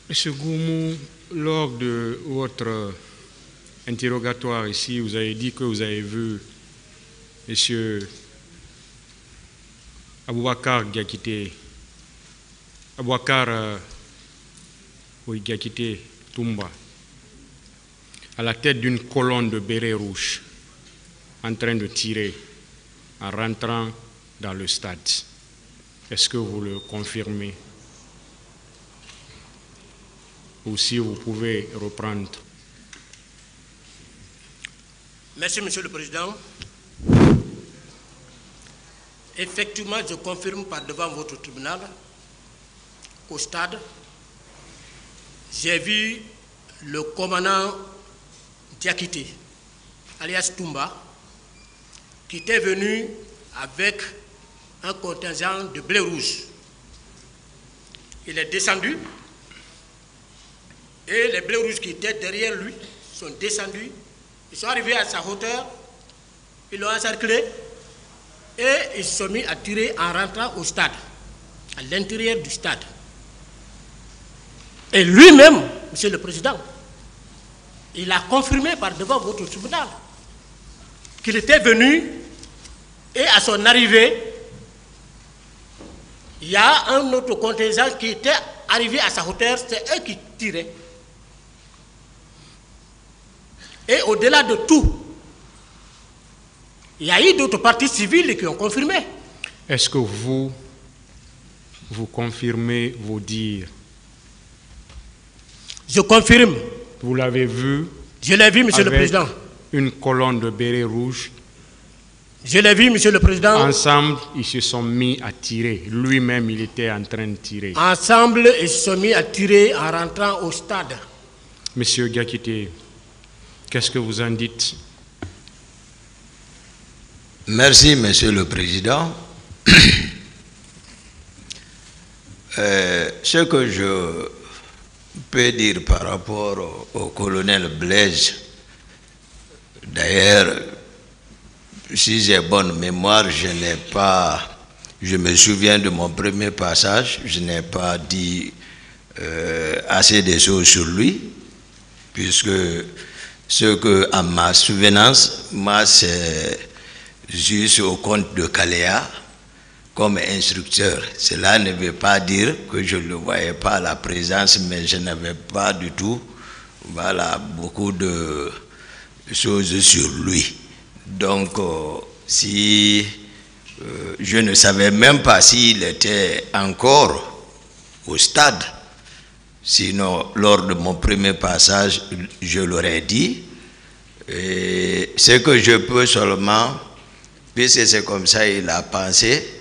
Monsieur Goumou, lors de votre interrogatoire ici, vous avez dit que vous avez vu Monsieur Aboubakar Diakité Toumba à la tête d'une colonne de bérets rouges en train de tirer en rentrant dans le stade. Est-ce que vous le confirmez? Ou si vous pouvez reprendre. Merci, Monsieur le Président. Effectivement, je confirme par devant votre tribunal qu'au stade, j'ai vu le commandant Diakité, alias Toumba, qui était venu avec un contingent de blé rouge. Il est descendu et les blés rouges qui étaient derrière lui sont descendus. Ils sont arrivés à sa hauteur, ils l'ont encerclé et ils se sont mis à tirer en rentrant au stade, à l'intérieur du stade. Et lui-même, Monsieur le Président, il a confirmé par devant votre tribunal qu'il était venu et à son arrivée, il y a un autre contingent qui était arrivé à sa hauteur, c'est eux qui tiraient. Et au-delà de tout, il y a eu d'autres parties civiles qui ont confirmé. Est-ce que vous confirmez vos dires? Je confirme. Vous l'avez vu? Je l'ai vu, Monsieur le Président. Une colonne de bérets rouges. Je l'ai vu, Monsieur le Président. Ensemble, ils se sont mis à tirer. Lui-même, il était en train de tirer. Ensemble, ils se sont mis à tirer en rentrant au stade. Monsieur Diakité, qu'est-ce que vous en dites? Merci, Monsieur le Président. Ce que je peux dire par rapport au colonel Blaise, d'ailleurs, si j'ai bonne mémoire, je me souviens de mon premier passage, je n'ai pas dit assez de choses sur lui, puisque ce que, à ma souvenance, moi, c'est juste au compte de Caléa comme instructeur. Cela ne veut pas dire que je ne le voyais pas à la présence, mais je n'avais pas du tout, voilà, beaucoup de choses sur lui. Donc, je ne savais même pas s'il était encore au stade. Sinon, lors de mon premier passage, je l'aurais dit. Et ce que je peux seulement, puisque c'est comme ça il a pensé,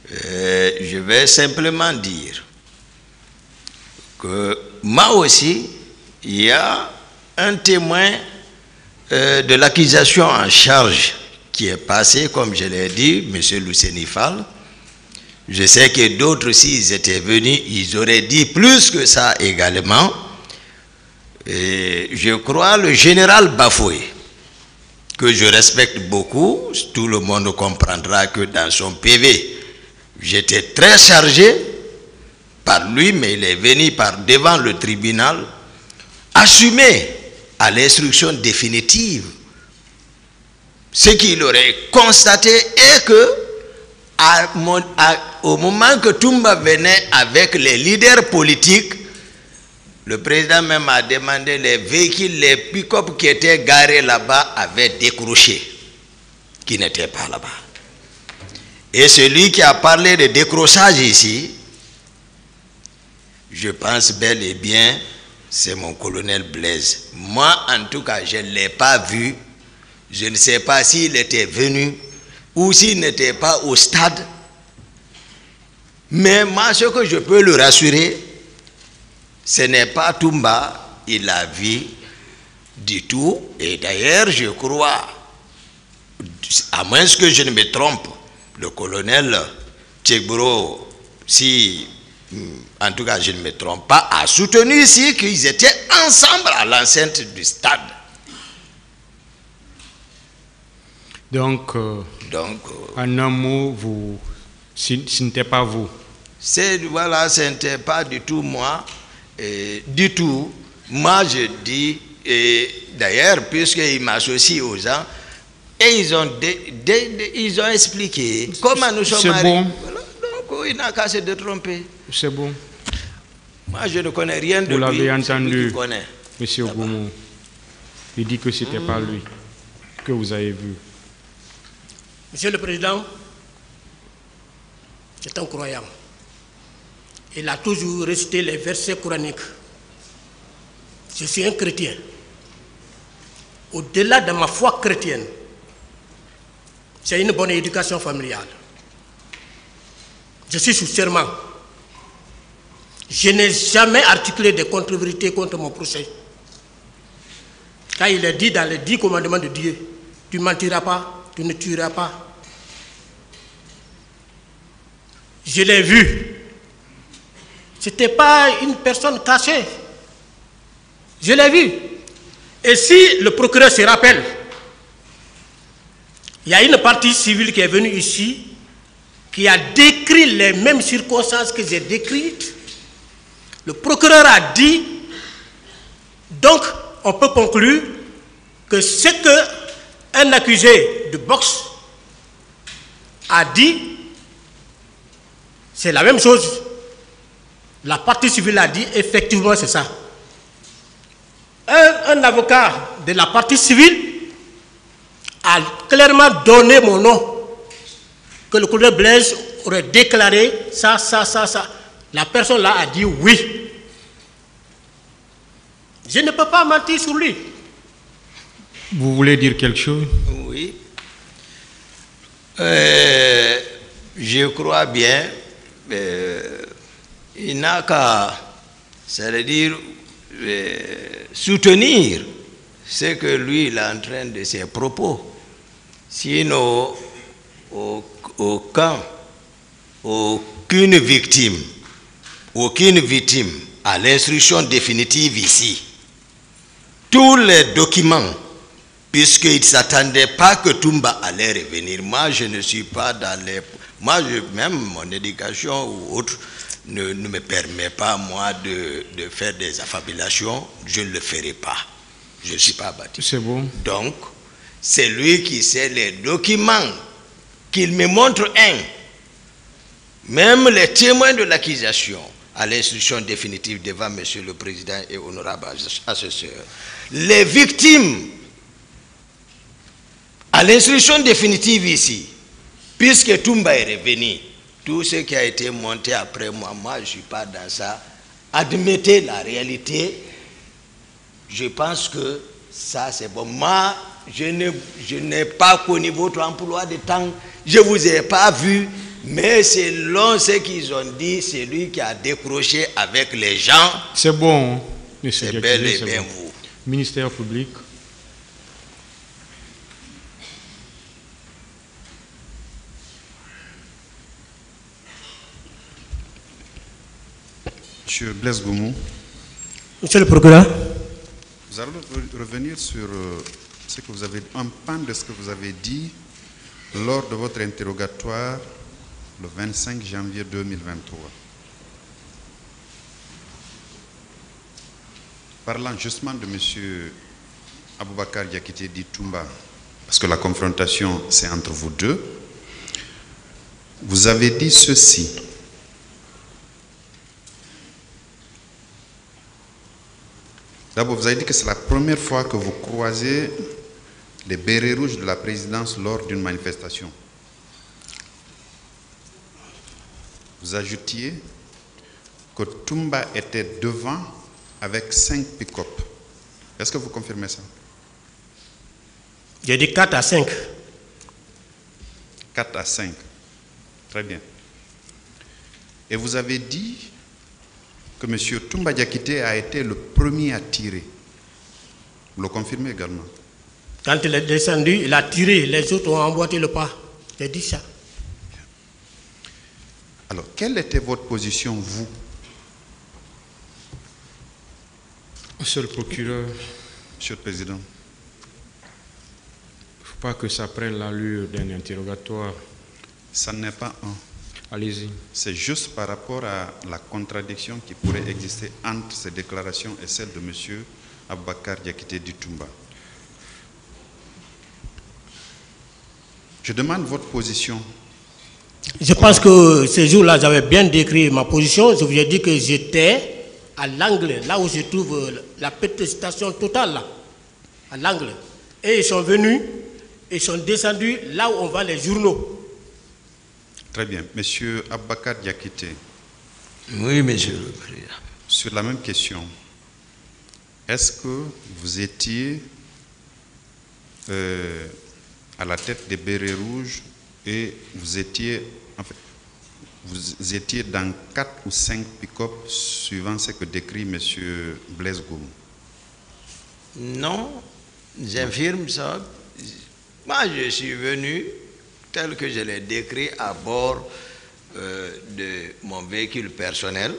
je vais simplement dire que moi aussi, il y a un témoin de l'accusation en charge qui est passé, comme je l'ai dit, M. Lucénifal. Je sais que d'autres, s'ils étaient venus, ils auraient dit plus que ça également. Et je crois le général Bafoué, que je respecte beaucoup, tout le monde comprendra que dans son PV, j'étais très chargé par lui, mais il est venu par devant le tribunal, assumer à l'instruction définitive ce qu'il aurait constaté et que au moment que Toumba venait avec les leaders politiques, le président même a demandé les véhicules, les pick-up qui étaient garés là-bas avaient décroché, qui n'étaient pas là-bas. Et celui qui a parlé de décrochage ici, je pense bel et bien, c'est mon colonel Blaise. Moi, en tout cas, je ne l'ai pas vu. Je ne sais pas s'il était venu ou s'il n'était pas au stade. Mais moi, ce que je peux le rassurer, ce n'est pas Toumba, il l'a vu du tout. Et d'ailleurs, je crois, à moins que je ne me trompe, le colonel Tchegbro, si, en tout cas je ne me trompe pas, a soutenu ici qu'ils étaient ensemble à l'enceinte du stade. Donc, en un mot, ce n'était pas vous. Voilà, ce n'était pas du tout moi. du tout. Moi, je dis, d'ailleurs, puisqu'il m'associe aux gens, et ils ont expliqué comment nous sommes arrivés. Bon. Voilà, donc, il n'a qu'à se tromper. C'est bon. Moi, je ne connais rien de lui. Vous l'avez entendu, M. Goumou. Il dit que ce n'était pas lui que vous avez vu. Monsieur le Président, c'est un croyant. Il a toujours récité les versets coraniques. Je suis un chrétien. Au-delà de ma foi chrétienne, c'est une bonne éducation familiale. Je suis sous serment. Je n'ai jamais articulé des contre-vérités contre mon procès. Quand il est dit dans les 10 commandements de Dieu, tu ne mentiras pas, tu ne tueras pas. Je l'ai vu. Ce n'était pas une personne cachée. Je l'ai vu. Et si le procureur se rappelle, il y a une partie civile qui est venue ici, qui a décrit les mêmes circonstances que j'ai décrites. Le procureur a dit, donc on peut conclure que ce qu'un accusé de boxe a dit, c'est la même chose. La partie civile a dit, effectivement c'est ça. Un avocat de la partie civile a clairement donné mon nom, que le colonel Blaise aurait déclaré ça. La personne là a dit oui. Je ne peux pas mentir sur lui. Vous voulez dire quelque chose? Oui. Je crois bien, il n'a qu'à, c'est-à-dire, soutenir ce que lui il est en train de ses propos. Sinon, aucune victime à l'instruction définitive ici. Tous les documents, puisqu'il ne s'attendait pas que Toumba allait revenir. Moi, je ne suis pas dans les... Même mon éducation ou autre ne me permet pas, moi, de faire des affabulations. Je ne le ferai pas. Je ne suis pas baptisé. C'est bon. Donc, c'est lui qui sait les documents, qu'il me montre un. Même les témoins de l'accusation, à l'instruction définitive devant M. le Président et honorable assesseur. Les victimes, à l'instruction définitive ici, puisque Toumba est revenu, tout ce qui a été monté après moi, je ne suis pas dans ça. Admettez la réalité. Je pense que ça c'est bon. Moi, je n'ai pas connu votre emploi de temps. Je ne vous ai pas vu. Mais selon ce qu'ils ont dit, c'est lui qui a décroché avec les gens. C'est bon, monsieur. C'est bel et bien vous. Ministère public. Monsieur Blaise Goumou. Monsieur le procureur. Vous allez revenir sur ce que vous avez, un pan de ce que vous avez dit lors de votre interrogatoire le 25 janvier 2023. Parlant justement de M. Aboubakar Diakité dit Toumba, parce que la confrontation c'est entre vous deux, vous avez dit ceci. D'abord, vous avez dit que c'est la première fois que vous croisez les bérets rouges de la présidence lors d'une manifestation. Vous ajoutiez que Toumba était devant avec 5 pick-up. Est-ce que vous confirmez ça? J'ai dit 4 à 5. 4 à 5. Très bien. Et vous avez dit que M. Toumba Diakité a été le premier à tirer. Vous le confirmez également? Quand il est descendu, il a tiré, les autres ont emboîté le pas. J'ai dit ça. Alors, quelle était votre position, vous? Monsieur le procureur. Monsieur le Président. Il ne faut pas que ça prenne l'allure d'un interrogatoire. Ça n'est pas un. Allez-y. C'est juste par rapport à la contradiction qui pourrait exister entre ces déclarations et celles de M. Aboubakar Diakité Ditumba. Je demande votre position. Je pense que ces jours-là, j'avais bien décrit ma position. Je vous ai dit que j'étais à l'angle, là où se trouve la petite station totale, là, à l'angle. Et ils sont venus, ils sont descendus là où on vend les journaux. Très bien. Monsieur Aboubakar Diakité. Oui, monsieur le président. Sur la même question, est-ce que vous étiez à la tête des bérets rouges et vous étiez dans 4 ou 5 pick-up suivant ce que décrit M. Blaise Goum? Non, j'infirme ça. Moi, je suis venu, tel que je l'ai décrit, à bord de mon véhicule personnel.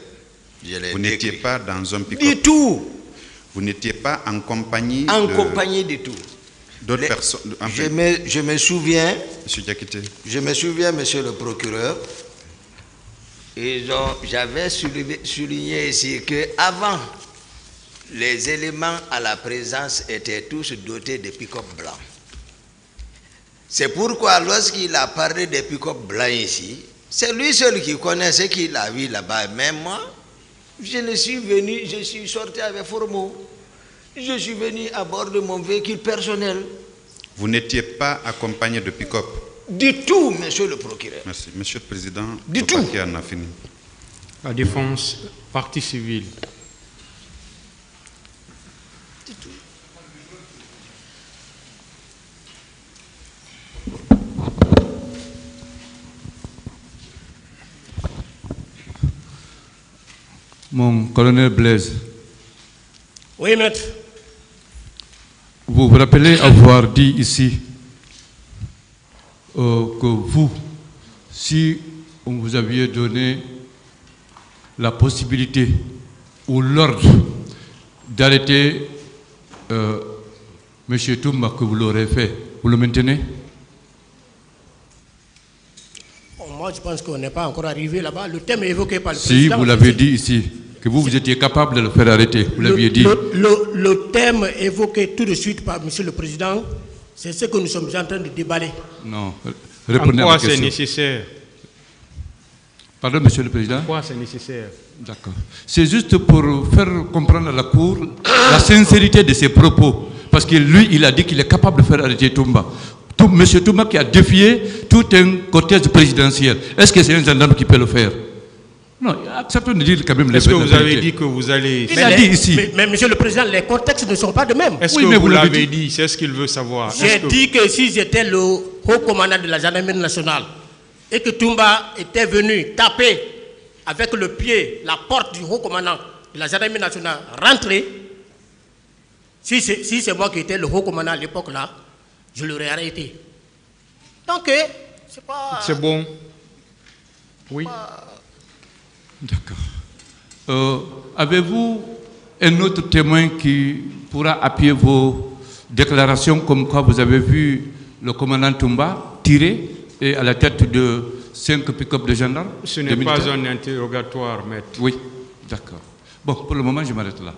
Vous n'étiez pas dans un pick-up? Du tout. Vous n'étiez pas en compagnie compagnie du tout. D'autres personnes? Je me souviens, Monsieur Diakité. Je me souviens, monsieur le procureur, j'avais souligné ici qu'avant, les éléments à la présence étaient tous dotés de pick-up blancs. C'est pourquoi lorsqu'il a parlé des pick-up blancs ici, c'est lui seul qui connaît ce qu'il a vu là-bas. Mais moi, je suis sorti avec Formo. Je suis venu à bord de mon véhicule personnel. Vous n'étiez pas accompagné de pick-up? Du tout, monsieur le procureur. Merci. Monsieur le Président, du tout. En a fini. La défense, partie civile. Du tout. Mon colonel Blaise. Oui, maître. Vous vous rappelez avoir dit ici que vous, si on vous aviez donné la possibilité ou l'ordre d'arrêter M. Toumba, que vous l'aurez fait, vous le maintenez? Moi, je pense qu'on n'est pas encore arrivé là-bas. Le thème est évoqué par le président. Si, vous l'avez dit ici, que vous étiez capable de le faire arrêter, vous l'aviez dit. Le thème évoqué tout de suite par M. le Président, c'est ce que nous sommes en train de déballer. Non, répondez à ma question. En quoi c'est nécessaire? Pardon, Monsieur le Président? Pourquoi c'est nécessaire? D'accord. C'est juste pour faire comprendre à la Cour la sincérité de ses propos. Parce que lui, il a dit qu'il est capable de faire arrêter Toumba. Monsieur Toumba qui a défié tout un cortège présidentiel. Est-ce que c'est un gendarme qui peut le faire? Non, acceptons de dire quand même les Est-ce que vous avez dit que vous allez... Il a dit ici. Mais Monsieur le Président, les contextes ne sont pas de même. Est-ce que vous l'avez dit? C'est ce qu'il veut savoir. J'ai dit que si j'étais le haut commandant de la gendarmerie nationale et que Toumba était venu taper avec le pied la porte du haut commandant de la gendarmerie nationale, rentrer, si c'est moi qui étais le haut commandant à l'époque là, je l'aurais arrêté. Donc, c'est pas... C'est bon. Oui. D'accord. Avez-vous un autre témoin qui pourra appuyer vos déclarations comme quoi vous avez vu le commandant Toumba tirer et à la tête de 5 pick-up de gendarmes? Ce n'est pas un interrogatoire, maître. Oui, d'accord. Bon, pour le moment, je m'arrête là.